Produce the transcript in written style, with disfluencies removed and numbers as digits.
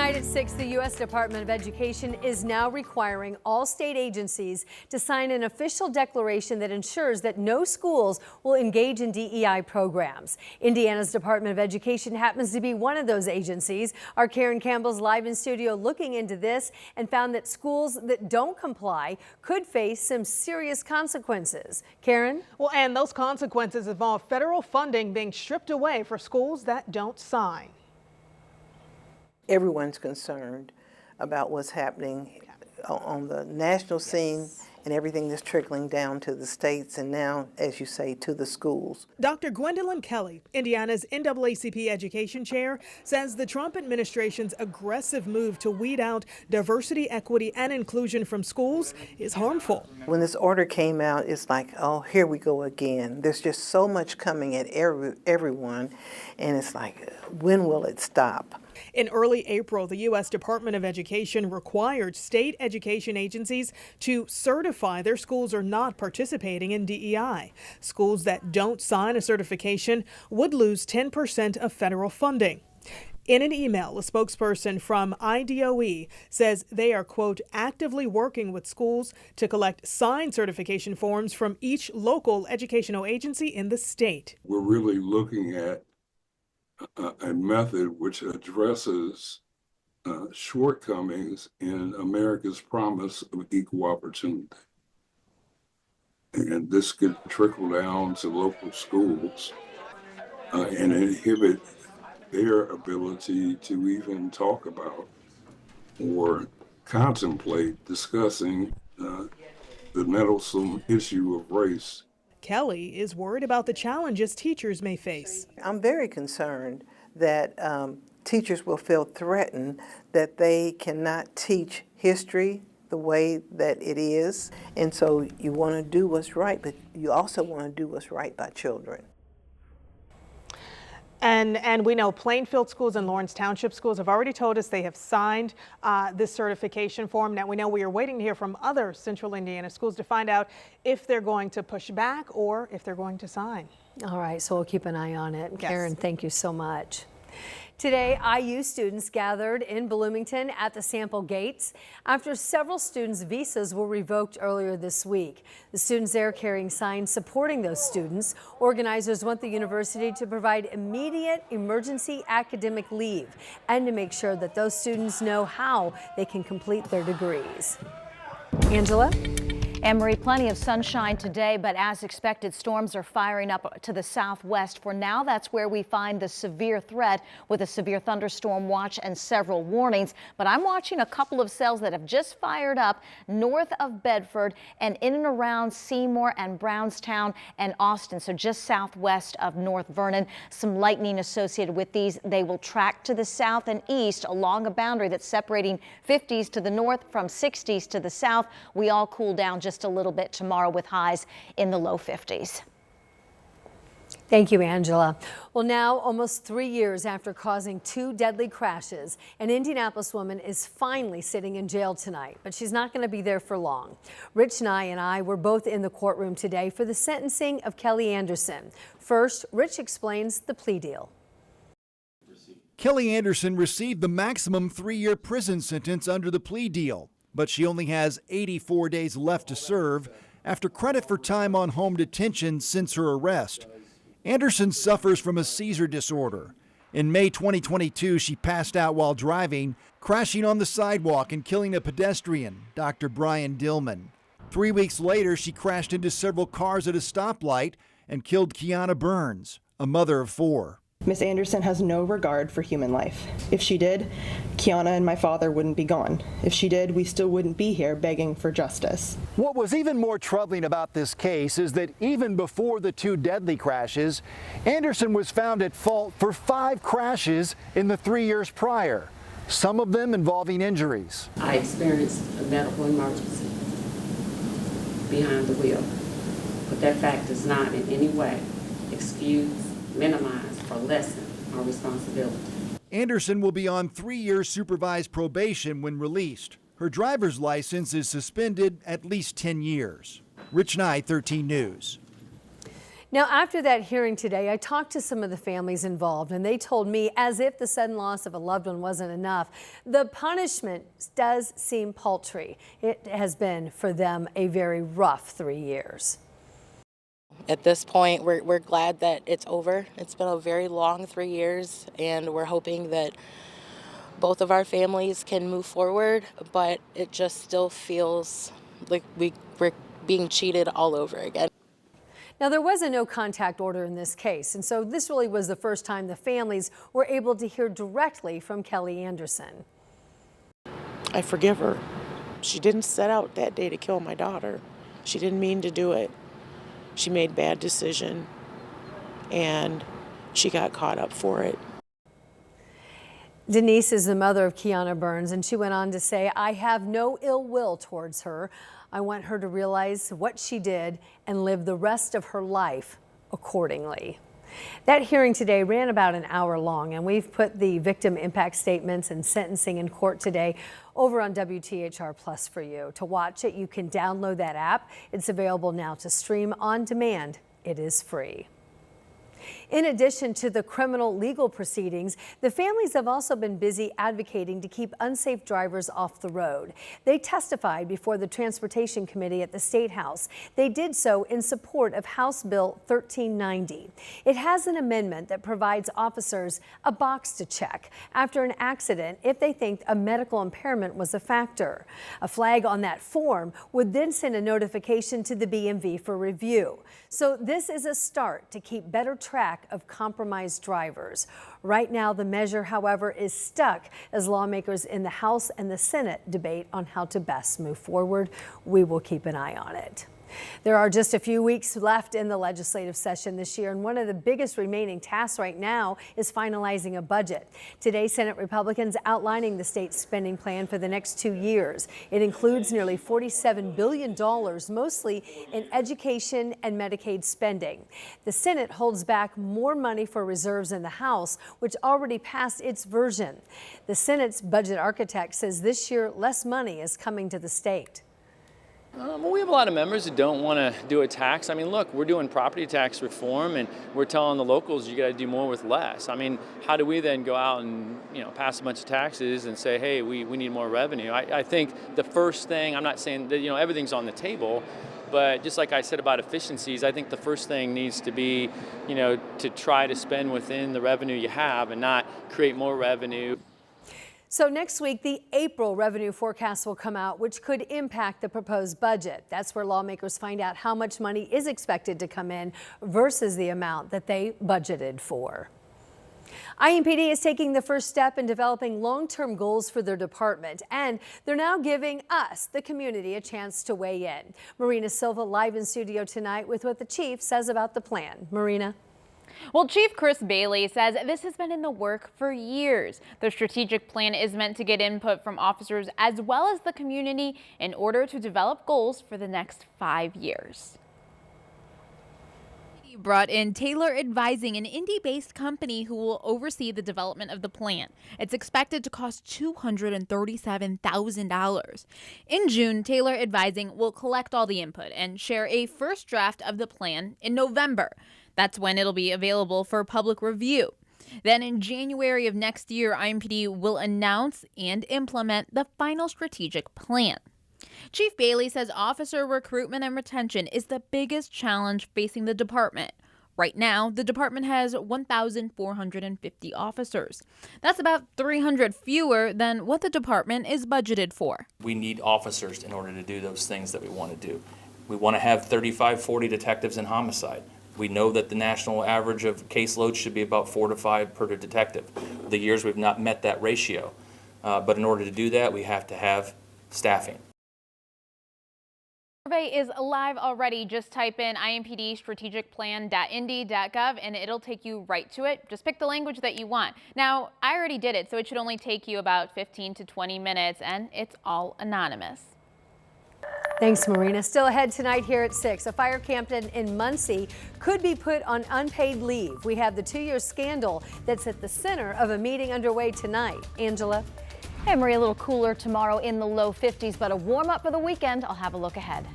Tonight at 6, the U.S. Department of Education is now requiring all state agencies to sign an official declaration that ensures that no schools will engage in DEI programs. Indiana's Department of Education happens to be one of those agencies. Our Karen Campbell's live in studio looking into this and found that schools that don't comply could face some serious consequences. Karen? Well, and those consequences involve federal funding being stripped away for schools that don't sign. Everyone's concerned about what's happening on the national scene and everything that's trickling down to the states and now, as you say, to the schools. Dr. Gwendolyn Kelly, Indiana's NAACP education chair, says the Trump administration's aggressive move to weed out diversity, equity, and inclusion from schools is harmful. When this order came out, it's like, oh, here we go again. There's just so much coming at everyone, and it's like, when will it stop? In early April, the U.S. Department of Education required state education agencies to certify their schools are not participating in DEI. Schools that don't sign a certification would lose 10% of federal funding. In an email, a spokesperson from IDOE says they are, quote, actively working with schools to collect signed certification forms from each local educational agency in the state. We're really looking at a method which addresses shortcomings in America's promise of equal opportunity. And this could trickle down to local schools and inhibit their ability to even talk about or contemplate discussing the meddlesome issue of race. Kelly is worried about the challenges teachers may face. I'm very concerned that teachers will feel threatened that they cannot teach history the way that it is. And so you want to do what's right, but you also want to do what's right by children. And we know Plainfield schools and Lawrence Township schools have already told us they have signed this certification form. Now we know we are waiting to hear from other central Indiana schools to find out if they're going to push back or if they're going to sign. All right, so we'll keep an eye on it. Yes. Karen, thank you so much. Today, IU students gathered in Bloomington at the sample gates after several students' visas were revoked earlier this week. The students there carrying signs supporting those students. Organizers want the university to provide immediate emergency academic leave and to make sure that those students know how they can complete their degrees. Angela? Anne-Marie, plenty of sunshine today, but as expected, storms are firing up to the southwest. For now, that's where we find the severe threat with a severe thunderstorm watch and several warnings. But I'm watching a couple of cells that have just fired up north of Bedford and in and around Seymour and Brownstown and Austin, so just southwest of North Vernon. Some lightning associated with these. They will track to the south and east along a boundary that's separating 50s to the north from 60s to the south. We all cool down just a little bit tomorrow with highs in the low 50s. Thank you, Angela. Well, now, almost 3 years after causing 2 deadly crashes, an Indianapolis woman is finally sitting in jail tonight, but she's not going to be there for long. Rich Nye and I were both in the courtroom today for the sentencing of Kelly Anderson. First, Rich explains the plea deal. Kelly Anderson received the maximum 3-year prison sentence under the plea deal, but she only has 84 days left to serve after credit for time on home detention since her arrest. Anderson suffers from a seizure disorder. In May 2022, she passed out while driving, crashing on the sidewalk and killing a pedestrian, Dr. Brian Dillman. 3 weeks later, she crashed into several cars at a stoplight and killed Kiana Burns, a mother of 4. Miss Anderson has no regard for human life. If she did, Kiana and my father wouldn't be gone. If she did, we still wouldn't be here begging for justice. What was even more troubling about this case is that even before the 2 deadly crashes, Anderson was found at fault for 5 crashes in the 3 years prior, some of them involving injuries. I experienced a medical emergency behind the wheel, but that fact does not in any way excuse, minimize, or lessen our responsibility. Anderson will be on 3 years supervised probation when released. Her driver's license is suspended at least 10 years. Rich Nye, 13 News. Now, after that hearing today, I talked to some of the families involved, and they told me, as if the sudden loss of a loved one wasn't enough, the punishment does seem paltry. It has been for them a very rough 3 years. At this point, we're glad that it's over. It's been a very long 3 years, and we're hoping that both of our families can move forward, but it just still feels like we're being cheated all over again. Now, there was a no contact order in this case, and so this really was the first time the families were able to hear directly from Kelly Anderson. I forgive her. She didn't set out that day to kill my daughter. She didn't mean to do it. She made a bad decision, and she got caught up for it. Denise is the mother of Kiana Burns, and she went on to say, "I have no ill will towards her. I want her to realize what she did and live the rest of her life accordingly." That hearing today ran about an hour long, and we've put the victim impact statements and sentencing in court today over on WTHR Plus for you. To watch it, you can download that app. It's available now to stream on demand. It is free. In addition to the criminal legal proceedings, the families have also been busy advocating to keep unsafe drivers off the road. They testified before the Transportation Committee at the State House. They did so in support of House Bill 1390. It has an amendment that provides officers a box to check after an accident if they think a medical impairment was a factor. A flag on that form would then send a notification to the BMV for review. So this is a start to keep better track of compromised drivers. Right now, the measure, however, is stuck as lawmakers in the House and the Senate debate on how to best move forward. We will keep an eye on it. There are just a few weeks left in the legislative session this year, and one of the biggest remaining tasks right now is finalizing a budget. Today, Senate Republicans outlining the state's spending plan for the next 2 years. It includes nearly $47 billion, mostly in education and Medicaid spending. The Senate holds back more money for reserves in the House, which already passed its version. The Senate's budget architect says this year less money is coming to the state. Well, we have a lot of members that don't want to do a tax. I mean, look, we're doing property tax reform, and we're telling the locals you got to do more with less. I mean, how do we then go out and pass a bunch of taxes and say, hey, we need more revenue? I think the first thing, I'm not saying that everything's on the table, but just like I said about efficiencies, I think the first thing needs to be to try to spend within the revenue you have and not create more revenue. So next week, the April revenue forecast will come out, which could impact the proposed budget. That's where lawmakers find out how much money is expected to come in versus the amount that they budgeted for. IMPD is taking the first step in developing long-term goals for their department, and they're now giving us, the community, a chance to weigh in. Marina Silva live in studio tonight with what the chief says about the plan. Marina. Well, Chief Chris Bailey says this has been in the work for years. The strategic plan is meant to get input from officers as well as the community in order to develop goals for the next 5 years. He brought in Taylor Advising, an Indy-based company who will oversee the development of the plan. It's expected to cost $237,000. In June, Taylor Advising will collect all the input and share a first draft of the plan in November. That's when it'll be available for public review. Then in January of next year, IMPD will announce and implement the final strategic plan. Chief Bailey says officer recruitment and retention is the biggest challenge facing the department. Right now, the department has 1,450 officers. That's about 300 fewer than what the department is budgeted for. We need officers in order to do those things that we want to do. We want to have 35, 40 detectives in homicide. We know that the national average of caseloads should be about 4 to 5 per detective. The years we've not met that ratio. But in order to do that, we have to have staffing. Survey is live already. Just type in impdstrategicplan.indy.gov and it'll take you right to it. Just pick the language that you want. Now, I already did it, so it should only take you about 15 to 20 minutes, and it's all anonymous. Thanks, Marina. Still ahead tonight here at 6. A fire captain in Muncie could be put on unpaid leave. We have the 2-year scandal that's at the center of a meeting underway tonight. Angela. Hey, Marie, a little cooler tomorrow in the low 50s, but a warm up for the weekend. I'll have a look ahead.